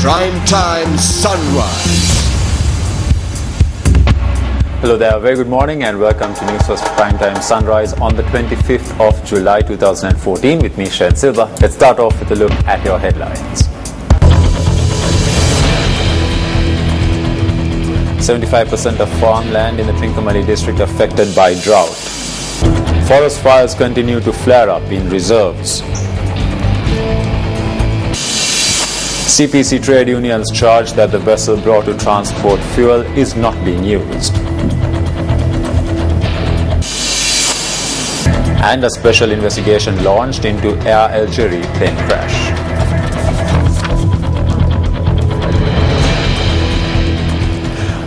Prime Time Sunrise. Hello there, very good morning and welcome to Newsfirst Prime Time Sunrise on the 25th of July 2014 with me, Shed Silva. Let's start off with a look at your headlines. 75% of farmland in the Trincomalee district affected by drought. Forest fires continue to flare up in reserves. CPC trade unions charge that the vessel brought to transport fuel is not being used. And a special investigation launched into Air Algeria plane crash.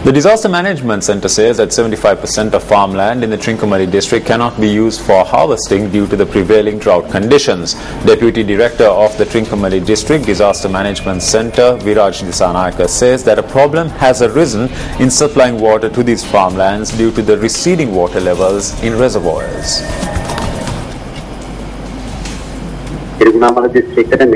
The Disaster Management Centre says that 75% of farmland in the Trincomalee district cannot be used for harvesting due to the prevailing drought conditions. Deputy Director of the Trincomalee District Disaster Management Centre, Viraj Disanayaka, says that a problem has arisen in supplying water to these farmlands due to the receding water levels in reservoirs. Anomaly district and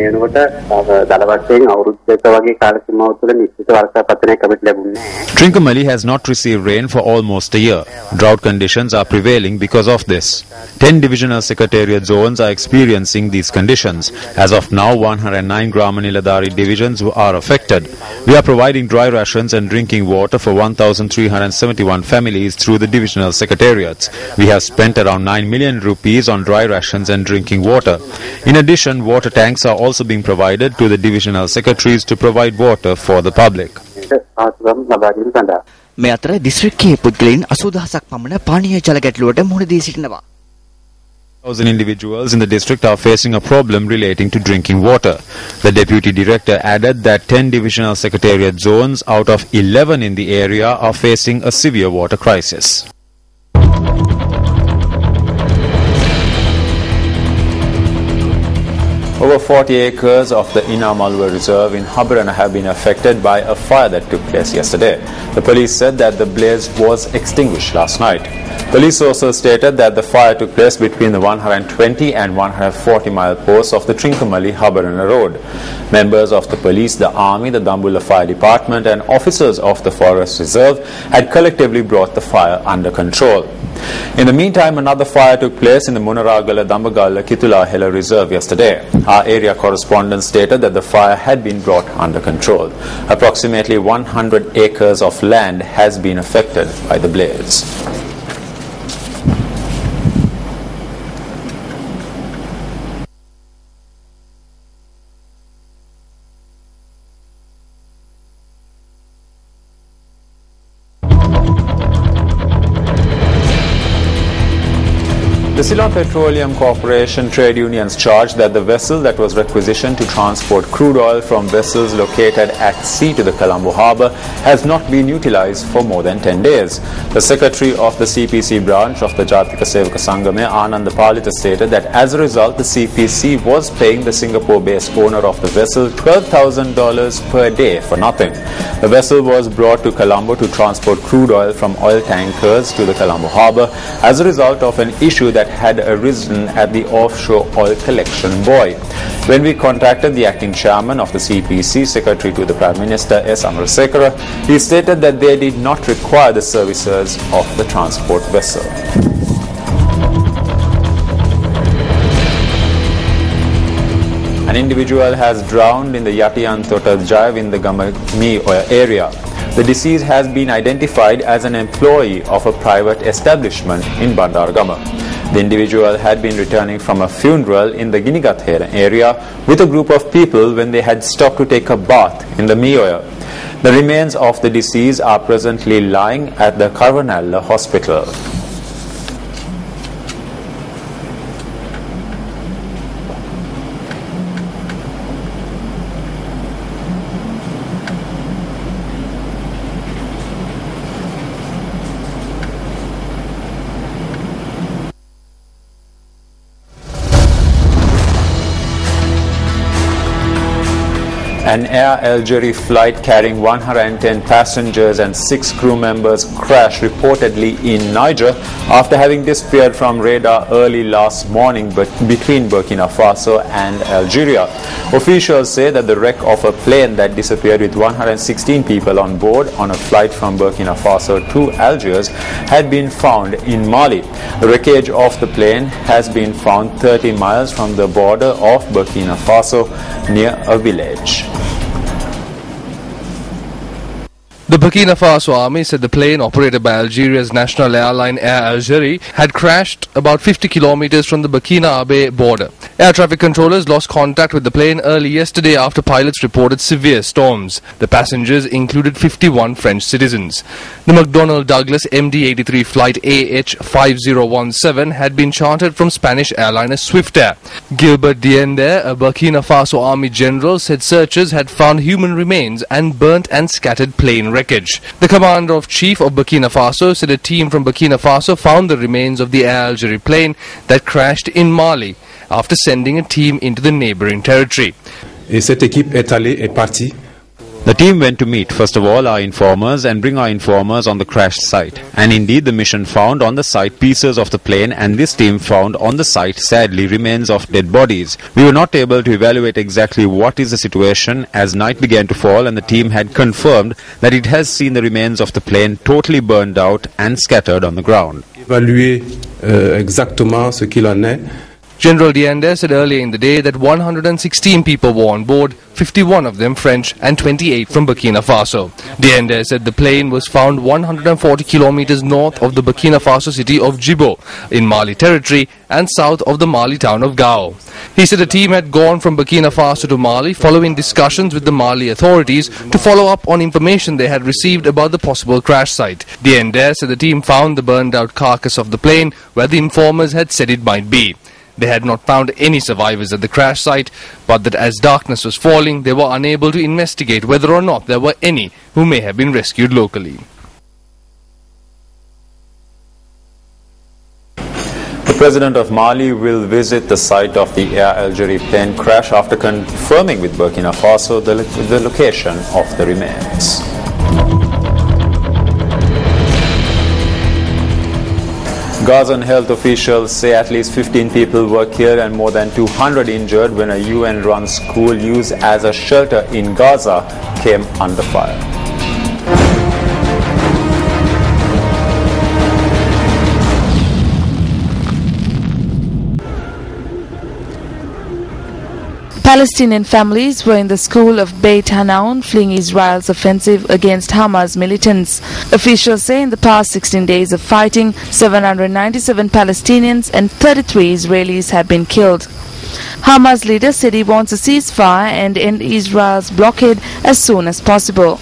Trincomalee has not received rain for almost a year. Drought conditions are prevailing because of this. 10 divisional secretariat zones are experiencing these conditions. As of now, 109 Gramaniladari divisions are affected. We are providing dry rations and drinking water for 1,371 families through the divisional secretariats. We have spent around 9 million rupees on dry rations and drinking water. In addition, water tanks are also being provided to the divisional secretaries to provide water for the public. මේ අතර දිස්ත්‍රික්කයේ පුද්ගලයන් 80000ක් පමණ පානීය ජල ගැටලුවට මුහුණ දී සිටිනවා. 1,000 individuals in the district are facing a problem relating to drinking water. The Deputy Director added that 10 divisional secretariat zones out of 11 in the area are facing a severe water crisis. Over 40 acres of the Anomaly reserve in Habarana have been affected by a fire that took place yesterday. The police said that the blaze was extinguished last night. Police also stated that the fire took place between the 120 and 140 mile posts of the Trincomalee Habarana road. Members of the police, the army, the Dambulla Fire Department and officers of the Forest Reserve had collectively brought the fire under control. In the meantime, another fire took place in the Munaragala Dambagala Kitula Hela Reserve yesterday. Our area correspondent stated that the fire had been brought under control. Approximately 100 acres of land has been affected by the blaze. The Ceylon Petroleum Corporation trade unions charge that the vessel that was requisitioned to transport crude oil from vessels located at sea to the Colombo harbour has not been utilised for more than 10 days. The secretary of the CPC branch of the Jatika Sevaka Sangame, Anand Palita, stated that as a result, the CPC was paying the Singapore-based owner of the vessel $12,000 per day for nothing. The vessel was brought to Colombo to transport crude oil from oil tankers to the Colombo harbour as a result of an issue that had arisen at the offshore oil collection buoy. When we contacted the acting chairman of the CPC, secretary to the Prime Minister S. Amarasekara, he stated that they did not require the services of the transport vessel. An individual has drowned in the Yatiantota Jive in the Gamami area. The deceased has been identified as an employee of a private establishment in Bandargama. The individual had been returning from a funeral in the Ginigathera area with a group of people when they had stopped to take a bath in the Mioya. The remains of the deceased are presently lying at the Carvanalla hospital. An Air Algeria flight carrying 110 passengers and 6 crew members crashed reportedly in Niger after having disappeared from radar early last morning between Burkina Faso and Algeria. Officials say that the wreck of a plane that disappeared with 116 people on board on a flight from Burkina Faso to Algiers had been found in Mali. The wreckage of the plane has been found 30 miles from the border of Burkina Faso near a village. The Burkina Faso army said the plane operated by Algeria's national airline Air Algeria had crashed about 50 kilometers from the Burkina border. Air traffic controllers lost contact with the plane early yesterday after pilots reported severe storms. The passengers included 51 French citizens. The McDonnell Douglas MD-83 flight AH5017 had been chartered from Spanish airliner Swiftair. Gilbert Diender, a Burkina Faso army general, said searchers had found human remains and burnt and scattered plane wreckage. The commander-in-chief of Burkina Faso said a team from Burkina Faso found the remains of the Air Algeria plane that crashed in Mali after sending a team into the neighboring territory. Et cette équipe est partie. The team went to meet, first of all, our informers and bring our informers on the crash site. And indeed, the mission found on the site pieces of the plane, and this team found on the site, sadly, remains of dead bodies. We were not able to evaluate exactly what is the situation as night began to fall, and the team had confirmed that it has seen the remains of the plane totally burned out and scattered on the ground. Évaluer exactement ce qu'il en est. General Diender said earlier in the day that 116 people were on board, 51 of them French and 28 from Burkina Faso. Diender said the plane was found 140 kilometers north of the Burkina Faso city of Djibo in Mali territory and south of the Mali town of Gao. He said a team had gone from Burkina Faso to Mali following discussions with the Mali authorities to follow up on information they had received about the possible crash site. Diender said the team found the burned out carcass of the plane where the informers had said it might be. They had not found any survivors at the crash site, but that as darkness was falling, they were unable to investigate whether or not there were any who may have been rescued locally. The President of Mali will visit the site of the Air Algeria plane crash after confirming with Burkina Faso the location of the remains. Gazan health officials say at least 15 people were killed and more than 200 injured when a UN-run school used as a shelter in Gaza came under fire. Palestinian families were in the school of Beit Hanaun fleeing Israel's offensive against Hamas militants. Officials say in the past 16 days of fighting, 797 Palestinians and 33 Israelis have been killed. Hamas leader said he wants a ceasefire and end Israel's blockade as soon as possible.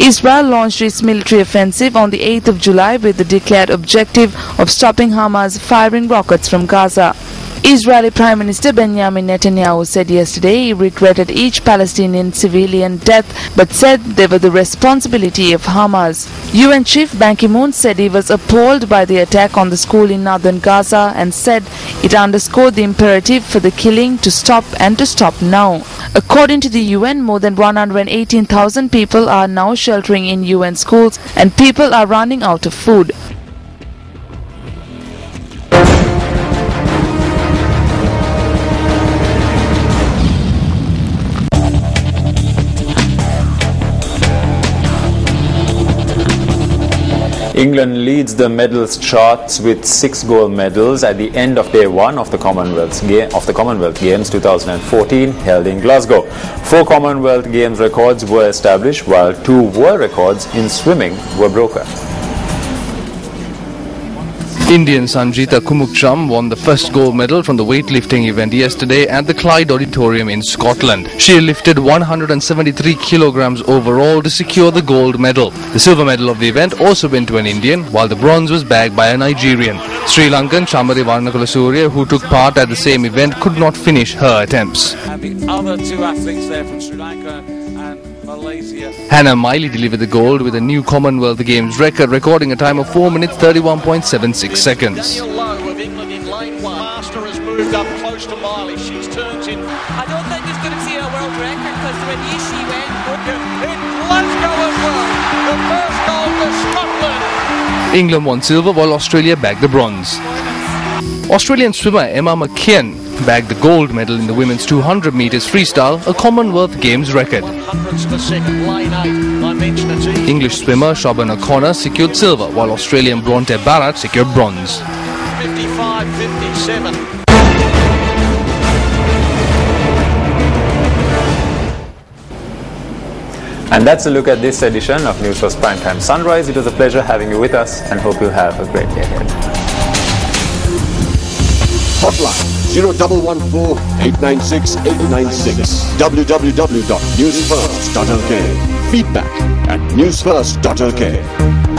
Israel launched its military offensive on the 8th of July with the declared objective of stopping Hamas firing rockets from Gaza. Israeli Prime Minister Benjamin Netanyahu said yesterday he regretted each Palestinian civilian death but said they were the responsibility of Hamas. UN Chief Ban Ki-moon said he was appalled by the attack on the school in northern Gaza and said it underscored the imperative for the killing to stop and to stop now. According to the UN, more than 118,000 people are now sheltering in UN schools and people are running out of food. England leads the medals charts with 6 gold medals at the end of day 1 of the Commonwealth Games 2014 held in Glasgow. 4 Commonwealth Games records were established while 2 world records in swimming were broken. Indian Sanjita Kumukcham won the first gold medal from the weightlifting event yesterday at the Clyde Auditorium in Scotland. She lifted 173 kilograms overall to secure the gold medal. The silver medal of the event also went to an Indian, while the bronze was bagged by a Nigerian. Sri Lankan Chamari Varnakulasuriya, who took part at the same event, could not finish her attempts. And the other 2 athletes there from Sri Lanka and Malaysia. Anomaly delivered the gold with a new Commonwealth Games record, recording a time of 4 minutes 31.76 seconds. Daniel Lowe of England in lane 1. Master has moved up close to Miley. She's turned in. I don't think he's going to see a world record because Glasgow as well. The first goal for Scotland. England won silver while Australia bagged the bronze. Australian swimmer Emma McKeon bagged the gold medal in the women's 200 metres freestyle, a Commonwealth Games record. English swimmer Shabana O'Connor secured silver while Australian Bronte Barrett secured bronze. 55-57. And that's a look at this edition of Newsfirst Primetime Sunrise. It was a pleasure having you with us and hope you have a great day ahead. Hotline 0114-896-896. www.newsfirst.lk. Feedback at newsfirst.lk.